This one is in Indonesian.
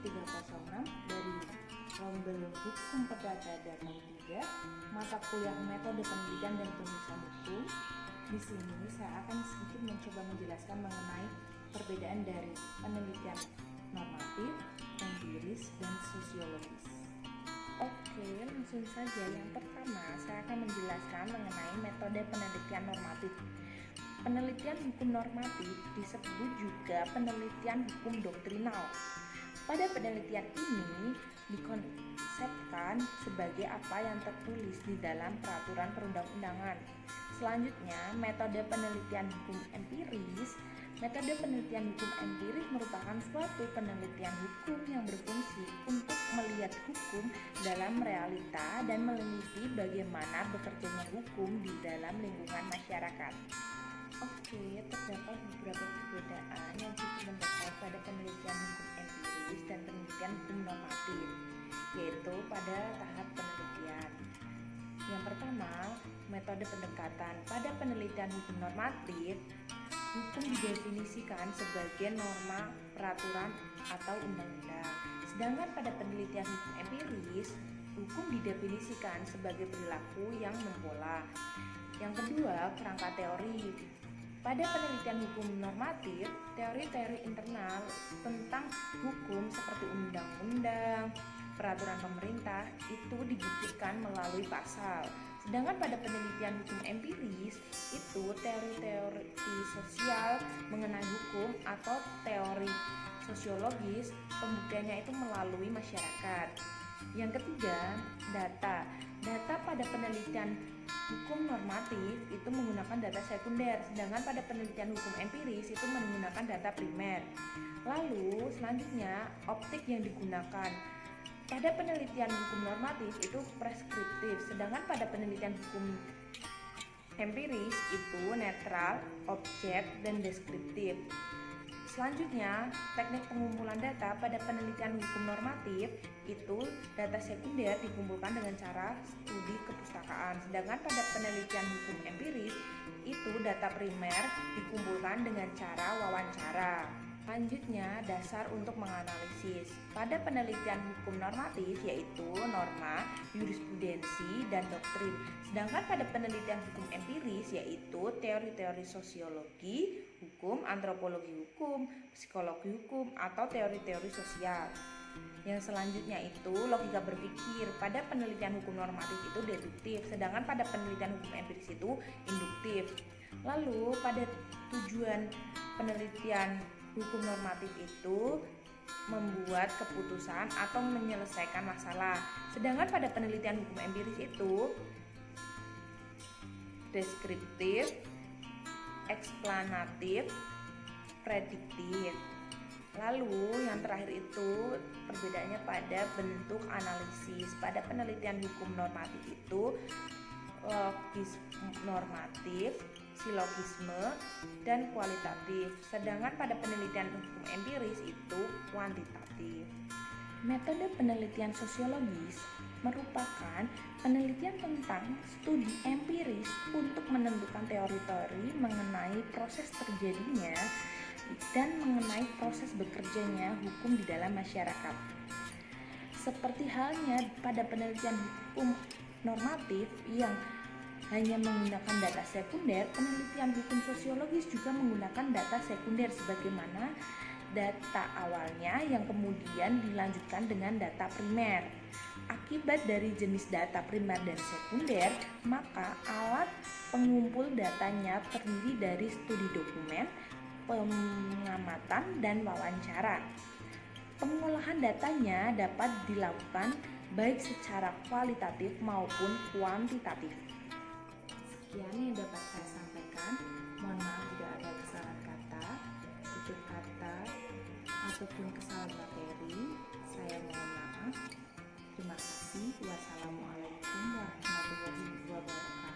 306 dari Rombel Hukum Perdata dan 3 mata kuliah Metode Penelitian dan Penulisan Hukum. Di sini saya akan sedikit mencoba menjelaskan mengenai perbedaan dari penelitian normatif, empiris, dan sosiologis. Oke, langsung saja. Yang pertama, saya akan menjelaskan mengenai metode penelitian normatif. Penelitian hukum normatif disebut juga penelitian hukum doktrinal. Pada penelitian ini dikonsepkan sebagai apa yang tertulis di dalam peraturan perundang-undangan. Selanjutnya, metode penelitian hukum empiris. Metode penelitian hukum empiris merupakan suatu penelitian hukum yang berfungsi untuk melihat hukum dalam realita dan meneliti bagaimana bekerjanya hukum di dalam lingkungan masyarakat. Oke, terdapat beberapa perbedaan yang cukup mendasar pada penelitian hukum empiris dan penelitian hukum normatif, yaitu pada tahap penelitian. Yang pertama, metode pendekatan. Pada penelitian hukum normatif, hukum didefinisikan sebagai norma, peraturan, atau undang-undang. Sedangkan pada penelitian hukum empiris, hukum didefinisikan sebagai perilaku yang mempola. Yang kedua, kerangka teori. Pada penelitian hukum normatif, teori-teori internal tentang hukum seperti undang-undang, peraturan pemerintah itu dibuktikan melalui pasal. Sedangkan pada penelitian hukum empiris, itu teori-teori sosial mengenai hukum atau teori sosiologis, pembuktiannya itu melalui masyarakat. Yang ketiga, data. Data pada penelitian hukum normatif itu menggunakan data sekunder, sedangkan pada penelitian hukum empiris itu menggunakan data primer. Lalu selanjutnya, optik yang digunakan. Pada penelitian hukum normatif itu preskriptif, sedangkan pada penelitian hukum empiris itu netral, objek, dan deskriptif. Selanjutnya, teknik pengumpulan data pada penelitian hukum normatif itu data sekunder dikumpulkan dengan cara studi kepustakaan. Sedangkan pada penelitian hukum empiris itu data primer dikumpulkan dengan cara wawancara. Selanjutnya, dasar untuk menganalisis. Pada penelitian hukum normatif yaitu norma, jurisprudensi, dan doktrin. Sedangkan pada penelitian hukum empiris yaitu teori-teori sosiologi hukum, antropologi hukum, psikologi hukum, atau teori-teori sosial. Yang selanjutnya itu logika berpikir. Pada penelitian hukum normatif itu deduktif, sedangkan pada penelitian hukum empiris itu induktif. Lalu pada tujuan penelitian hukum normatif itu membuat keputusan atau menyelesaikan masalah. Sedangkan pada penelitian hukum empiris itu deskriptif, eksplanatif, prediktif. Lalu yang terakhir itu perbedaannya pada bentuk analisis. Pada penelitian hukum normatif itu logis normatif, silogisme, dan kualitatif. Sedangkan pada penelitian hukum empiris itu kuantitatif. Metode penelitian sosiologis merupakan penelitian tentang studi empiris untuk menentukan teori-teori mengenai proses terjadinya dan mengenai proses bekerjanya hukum di dalam masyarakat. Seperti halnya pada penelitian hukum normatif yang hanya menggunakan data sekunder, penelitian hukum sosiologis juga menggunakan data sekunder sebagaimana data awalnya yang kemudian dilanjutkan dengan data primer. Akibat dari jenis data primer dan sekunder, maka alat pengumpul datanya terdiri dari studi dokumen, pengamatan, dan wawancara. Pengolahan datanya dapat dilakukan baik secara kualitatif maupun kuantitatif. Sekian yang dapat saya sampaikan. Mohon maaf jika ada kesalahan kata, tutur kata, ataupun kesalahan materi. Saya mohon maaf. Terima kasih. Wassalamualaikum warahmatullahi wabarakatuh.